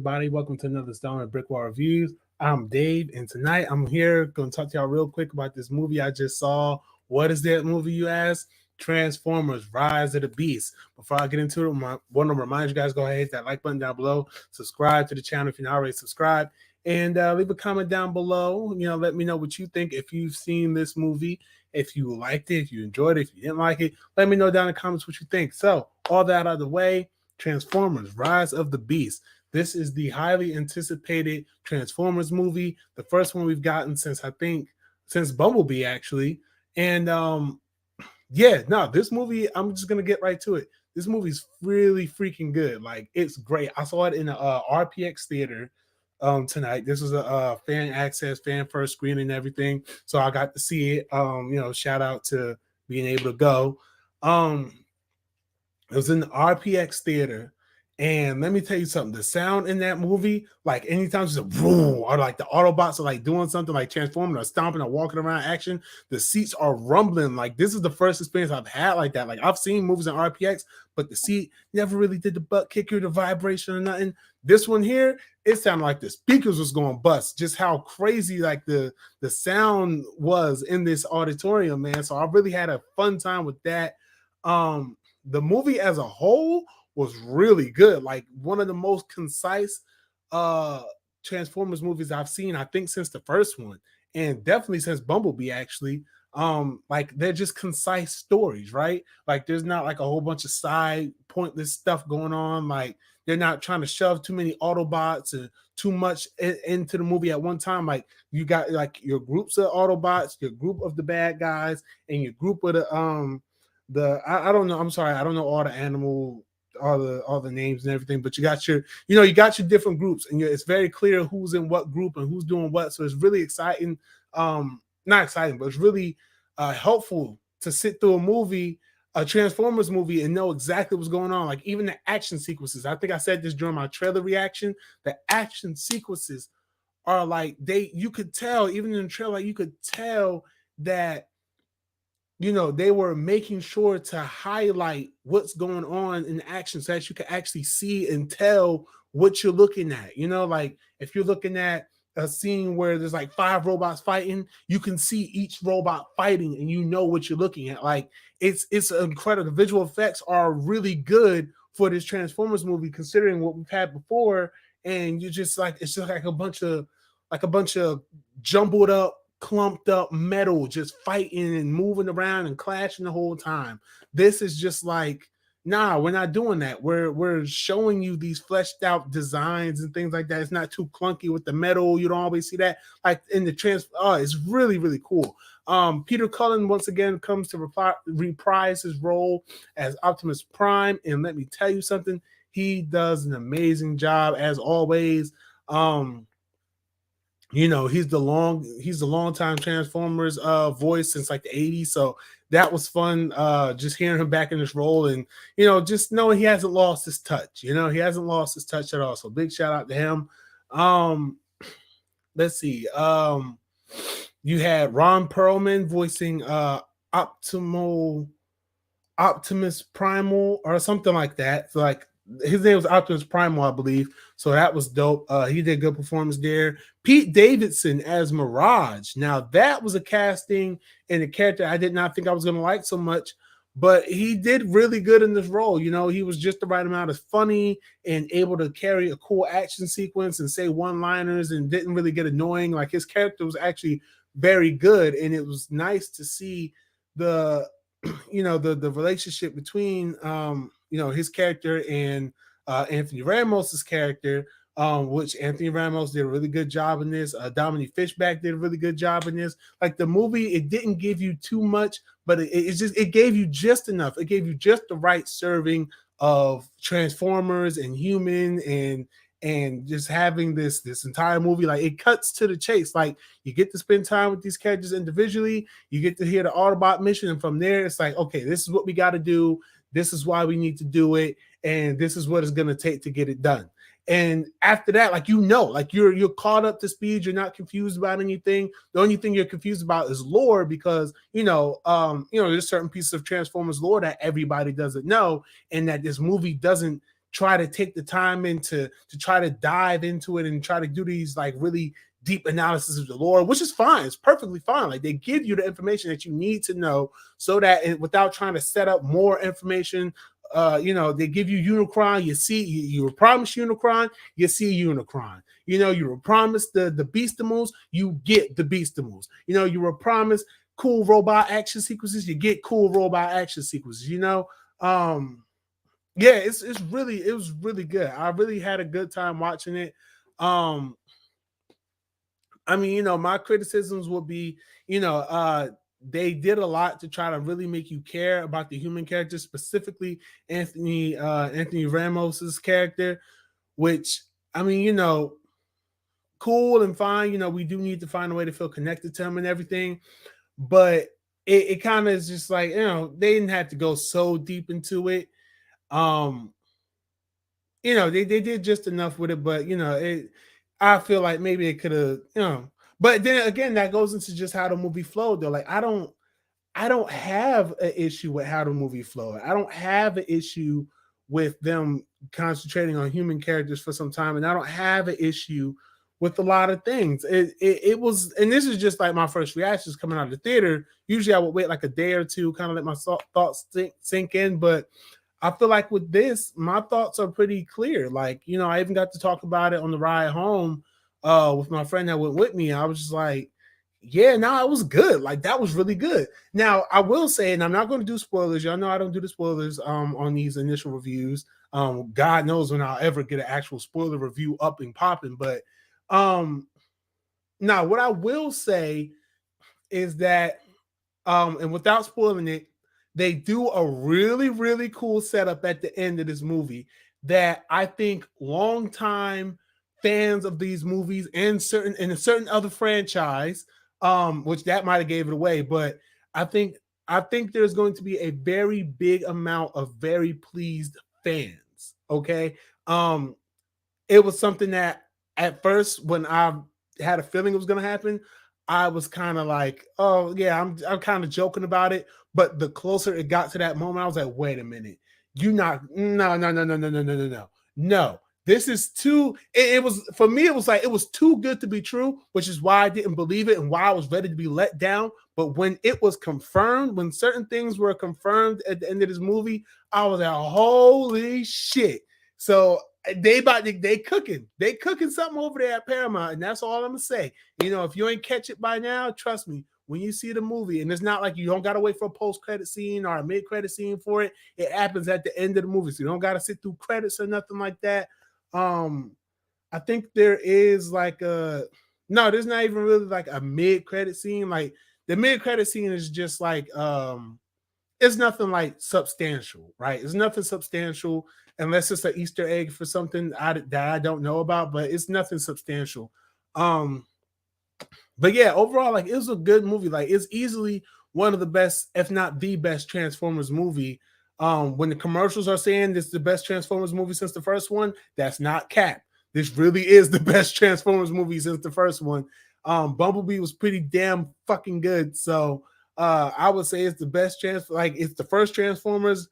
everybody? Welcome to another installment of BrickWall Reviews. I'm Dave, and tonight I'm here going to talk to y'all real quick about this movie I just saw. What is that movie, you ask? Transformers: Rise of the Beast. Before I get into it, I want to remind you guys, go ahead, hit that like button down below. Subscribe to the channel if you're not already subscribed. And leave a comment down below. Let me know what you think. If you've seen this movie, if you liked it, if you enjoyed it, if you didn't like it, let me know down in the comments what you think. So, all that out of the way, Transformers: Rise of the Beast. This is the highly anticipated Transformers movie, the first one we've gotten since Bumblebee, actually. And this movie, I'm just gonna get right to it. This movie's really freaking good. Like, it's great. I saw it in a RPX theater tonight. This was a fan access, fan first screen and everything, so I got to see it. Shout out to being able to go. It was in the RPX theater. And let me tell you something, the sound in that movie, like anytime it's a boom, or like the Autobots are like doing something like transforming or stomping or walking around action, the seats are rumbling. Like, this is the first experience I've had like that. Like, I've seen movies in RPX, but the seat never really did the butt kicker, the vibration or nothing. This one here, it sounded like the speakers was going bust, just how crazy like the sound was in this auditorium, man. So I really had a fun time with that. The movie as a whole was really good. Like, one of the most concise Transformers movies I've seen, I think, since the first one, and definitely since Bumblebee, actually. Like, they're just concise stories, right? Like, there's not like a whole bunch of side pointless stuff going on. Like, they're not trying to shove too many Autobots and too much into the movie at one time. Like, you got like your groups of Autobots, your group of the bad guys, and your group of I don't know. I'm sorry, I don't know all the names and everything, but you got your different groups, and it's very clear who's in what group and who's doing what. So it's really exciting. Not exciting, but it's really helpful to sit through a Transformers movie, and know exactly what's going on. Like, even the action sequences. I think I said this during my trailer reaction. The action sequences are like, you could tell, even in the trailer, you could tell that they were making sure to highlight what's going on in action so that you can actually see and tell what you're looking at. Like, if you're looking at a scene where there's like 5 robots fighting, you can see each robot fighting and you know what you're looking at. Like, it's incredible. The visual effects are really good for this Transformers movie, considering what we've had before. And it's just like a bunch of jumbled up, clumped up metal just fighting and moving around and clashing the whole time. This is just like, nah, we're not doing that. We're showing you these fleshed out designs and things like that. It's not too clunky with the metal. You don't always see that like in the it's really, really cool. Peter Cullen once again comes to reprise his role as Optimus Prime, and let me tell you something, he does an amazing job as always. He's the long-time Transformers voice since like the 80s. So that was fun, just hearing him back in this role, and just knowing he hasn't lost his touch. He hasn't lost his touch at all. So big shout out to him. Let's see. You had Ron Perlman voicing Optimus Primal or something like that. So, like, his name was Optimus Primal, I believe. So that was dope. He did a good performance there. Pete Davidson as Mirage. Now, that was a casting and a character I did not think I was going to like so much, but he did really good in this role. He was just the right amount of funny and able to carry a cool action sequence and say one-liners and didn't really get annoying. Like, his character was actually very good, and it was nice to see the relationship between his character and Anthony Ramos's character, which Anthony Ramos did a really good job in this. Dominique Fishback did a really good job in this. Like, the movie, it didn't give you too much, but it gave you just enough. It gave you just the right serving of Transformers and human and just having this entire movie. Like, it cuts to the chase. Like, you get to spend time with these characters individually. You get to hear the Autobot mission, and from there, it's like, okay, this is what we got to do. This is why we need to do it, and this is what it's going to take to get it done. And after that, like, you're caught up to speed. You're not confused about anything. The only thing you're confused about is lore, because there's certain pieces of Transformers lore that everybody doesn't know, and that this movie doesn't try to take the time into to try to dive into it and try to do these like really deep analysis of the lore, which is fine. It's perfectly fine. Like they give you the information that you need to know so that without trying to set up more information, they give you Unicron. You see, you were promised Unicron, you see Unicron. You were promised the Beastimals, you get the Beastimals. You were promised cool robot action sequences, you get cool robot action sequences. Yeah, it was really good. I really had a good time watching it. Um, I mean, my criticisms would be, they did a lot to try to really make you care about the human character, specifically Anthony Ramos's character, which I mean, cool and fine. We do need to find a way to feel connected to him and everything, but it kind of is just like, they didn't have to go so deep into it. Um, they did just enough with it, but I feel like maybe it could have, but then again, that goes into just how the movie flowed though. Like I don't have an issue with how the movie flowed. I don't have an issue with them concentrating on human characters for some time, and I don't have an issue with a lot of things. It was, and this is just like my first reactions coming out of the theater. Usually, I would wait like a day or two, kind of let my thoughts sink in, but I feel like with this, my thoughts are pretty clear. Like, I even got to talk about it on the ride home with my friend that went with me. I was just like, yeah, no, it was good. Like, that was really good. Now, I will say, and I'm not going to do spoilers. Y'all know I don't do the spoilers on these initial reviews. God knows when I'll ever get an actual spoiler review up and popping. But now, what I will say is that, and without spoiling it, they do a really, really cool setup at the end of this movie that I think longtime fans of these movies and a certain other franchise, which that might have gave it away, but I think there's going to be a very big amount of very pleased fans. Okay. It was something that at first, when I had a feeling it was going to happen, I was kind of like, oh yeah, I'm kind of joking about it. But the closer it got to that moment, I was like, wait a minute, you not no no no no no no no no no no. This is too. It was for me. It was like it was too good to be true, which is why I didn't believe it and why I was ready to be let down. But when it was confirmed, when certain things were confirmed at the end of this movie, I was like, holy shit! So they cooking something over there at Paramount, and that's all I'm gonna say. If you ain't catch it by now, trust me, when you see the movie, and it's not like you don't gotta wait for a post-credit scene or a mid-credit scene for it. It happens at the end of the movie, so you don't gotta sit through credits or nothing like that. I think there is like a no, there's not even really like a mid-credit scene. Like the mid-credit scene is just like it's nothing like substantial, right? It's nothing substantial unless it's an Easter egg for something that I don't know about, but it's nothing substantial. Um, but yeah, overall, like it was a good movie. Like it's easily one of the best, if not the best, Transformers movie. When the commercials are saying this is the best Transformers movie since the first one, that's not cap. This really is the best Transformers movie since the first one. Bumblebee was pretty damn fucking good. So I would say it's the best like it's the first Transformers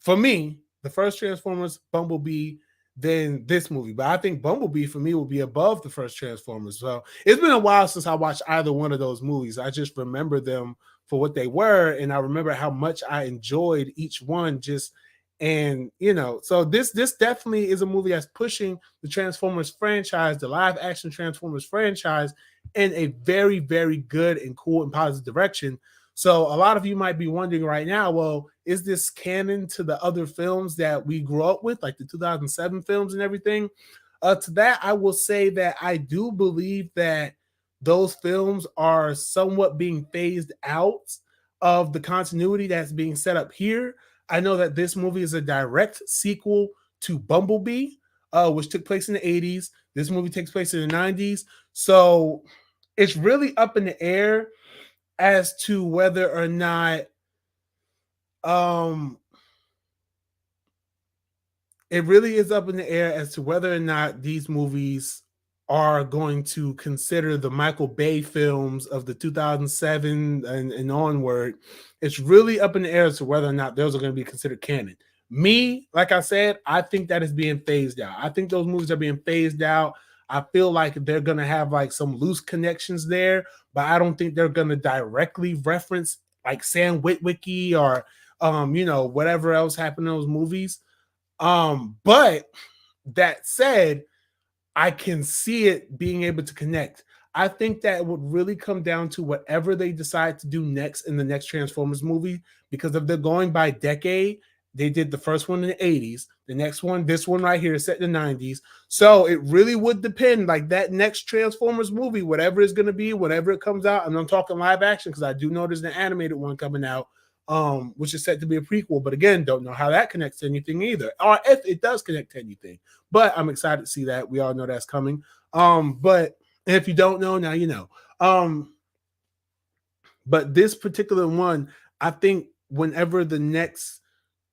for me, the first Transformers, Bumblebee, then this movie. But I think Bumblebee for me will be above the first Transformers. So it's been a while since I watched either one of those movies. I just remember them for what they were, and I remember how much I enjoyed each one. So this definitely is a movie that's pushing the Transformers franchise, the live action Transformers franchise, in a very, very good and cool and positive direction. So a lot of you might be wondering right now, well, is this canon to the other films that we grew up with, like the 2007 films and everything? To that, I will say that I do believe that those films are somewhat being phased out of the continuity that's being set up here. I know that this movie is a direct sequel to Bumblebee, which took place in the 80s. This movie takes place in the 90s. So it's really up in the air as to whether or not it really is up in the air as to whether or not these movies are going to consider the Michael Bay films of the 2007 and onward. It's really up in the air as to whether or not those are going to be considered canon. Me, like I said, I think that is being phased out. I think those movies are being phased out. I feel like they're gonna have like some loose connections there, but I don't think they're gonna directly reference like Sam Witwicky or whatever else happened in those movies. But that said, I can see it being able to connect. I think that it would really come down to whatever they decide to do next in the next Transformers movie. Because if they're going by decade, they did the first one in the 80s. The next one, this one right here, is set in the 90s. So it really would depend, like that next Transformers movie, whatever it's going to be, whatever it comes out. And I'm talking live action because I do know there's an animated one coming out, which is set to be a prequel. But again, don't know how that connects to anything either, or if it does connect to anything. But I'm excited to see that. We all know that's coming. But if you don't know, now you know. But this particular one, I think whenever the next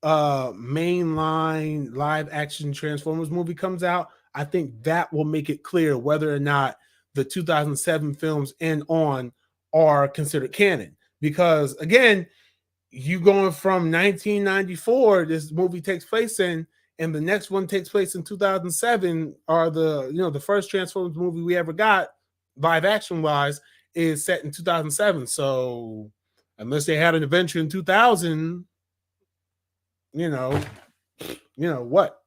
mainline live action Transformers movie comes out, I think that will make it clear whether or not the 2007 films and on are considered canon. Because again, you going from 1994, this movie takes place in, and the next one takes place in 2007, are the first Transformers movie we ever got, live action wise, is set in 2007. So unless they had an adventure in 2000, what,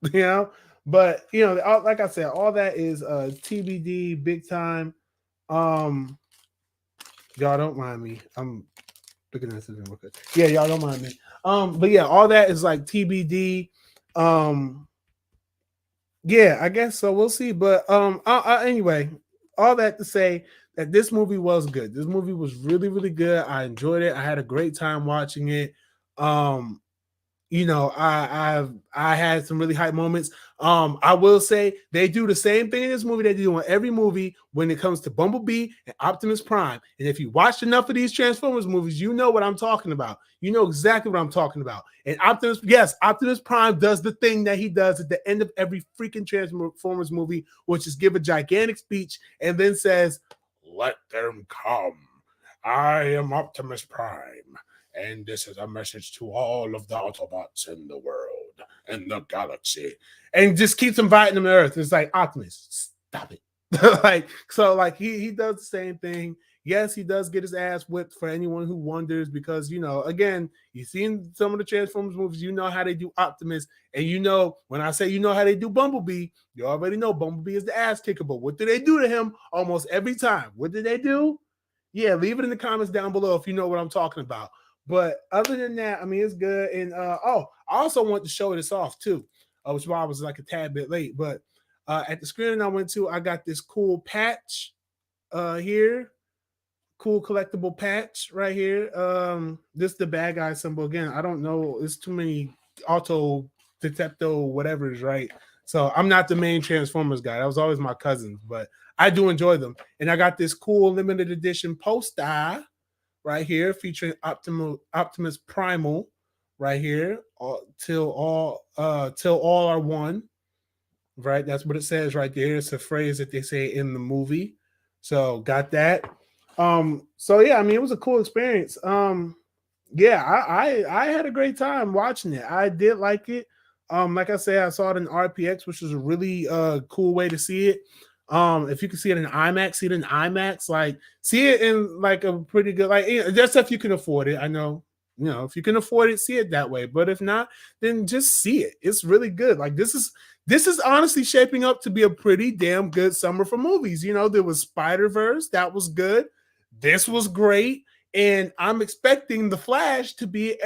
but like I said, all that is TBD, big time. Y'all don't mind me. I'm looking at this real quick. Yeah, y'all don't mind me. But yeah, all that is like TBD. Yeah, I guess so. We'll see. But anyway, all that to say that this movie was good. This movie was really, really good. I enjoyed it. I had a great time watching it. I had some really hype moments. I will say they do the same thing in this movie they do in every movie when it comes to Bumblebee and Optimus Prime. And if you watched enough of these Transformers movies, you know what I'm talking about. You know exactly what I'm talking about. And Optimus Prime does the thing that he does at the end of every freaking Transformers movie, which is give a gigantic speech and then says, "Let them come. I am Optimus Prime. And this is a message to all of the Autobots in the world and the galaxy." And just keeps inviting them to Earth. It's like, Optimus, stop it. He does the same thing. Yes, he does get his ass whipped, for anyone who wonders, because again, you've seen some of the Transformers movies, you know how they do Optimus, and when I say how they do Bumblebee, you already know Bumblebee is the ass kicker. But what do they do to him almost every time? What did they do? Yeah, leave it in the comments down below if you know what I'm talking about. But other than that, I mean, it's good. And I also want to show this off too, which is why I was like a tad bit late. But at the screening I went to, I got this cool patch here, cool collectible patch right here. This is the bad guy symbol again. I don't know, it's too many auto detecto whatever is right. So I'm not the main Transformers guy. That was always my cousins, but I do enjoy them. And I got this cool limited edition poster right here featuring Optimus Primal right here, till all are one. Right, that's what it says right there. It's a phrase that they say in the movie. So got that. So yeah, I mean, it was a cool experience. Yeah, I had a great time watching it. I did like it. Like I said, I saw it in RPX, which was a really cool way to see it. If you can see it in IMAX, see it in IMAX, like see it in like a pretty good, like just if you can afford it. I know, if you can afford it, see it that way. But if not, then just see it. It's really good. Like this is honestly shaping up to be a pretty damn good summer for movies. There was Spider-Verse, that was good. This was great. And I'm expecting The Flash to be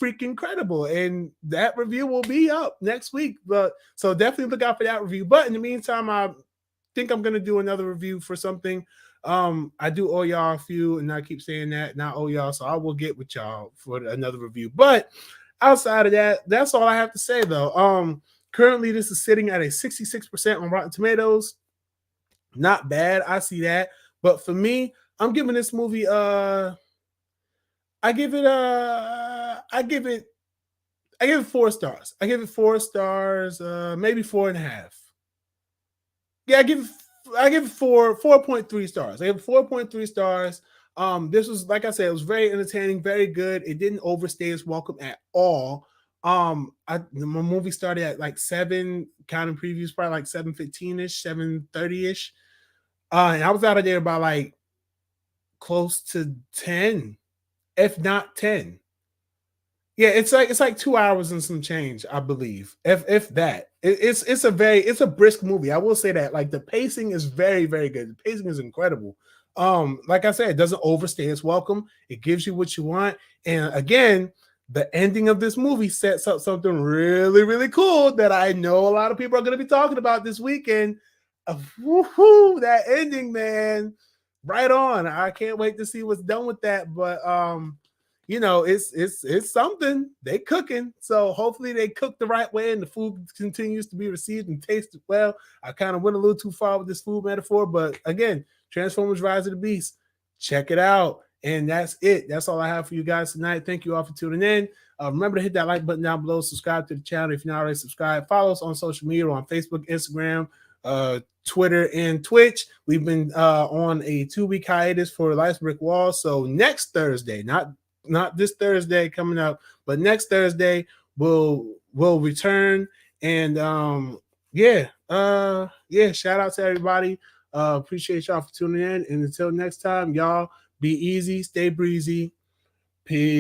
freaking incredible. And that review will be up next week. But so definitely look out for that review. But in the meantime, I think I'm gonna do another review for something. I do owe y'all a few, and I keep saying that, not owe y'all, so I will get with y'all for another review. But outside of that, that's all I have to say though. Currently this is sitting at a 66% on Rotten Tomatoes. Not bad, I see that. But for me, I'm giving this movie I give it 4 stars. I give it 4 stars, maybe 4.5. Yeah, I give it 4.3 stars. I give it 4.3 stars. This was, like I said, it was very entertaining, very good. It didn't overstay its welcome at all. My movie started at like 7, counting previews, probably like 7:15ish, 7:30ish. And I was out of there by like close to 10, if not 10. Yeah, it's like 2 hours and some change, I believe. If that, it's a brisk movie. I will say that. Like the pacing is very very good. The pacing is incredible. Like I said, it doesn't overstay its welcome. It gives you what you want. And again, the ending of this movie sets up something really really cool that I know a lot of people are going to be talking about this weekend. Woohoo, that ending, man! Right on. I can't wait to see what's done with that. But it's something they cooking. So hopefully they cook the right way and the food continues to be received and tasted well. I kind of went a little too far with this food metaphor, but again, Transformers: Rise of the Beast, check it out. And that's it. That's all I have for you guys tonight. Thank you all for tuning in. Remember to hit that like button down below. Subscribe to the channel if you're not already subscribed. Follow us on social media on Facebook, Instagram, Twitter, and Twitch. We've been on a 2-week hiatus for Life's Brick Wall. So next Thursday, not this Thursday coming up, but next Thursday we'll return. And shout out to everybody. Appreciate y'all for tuning in. And until next time, y'all be easy, stay breezy. Peace.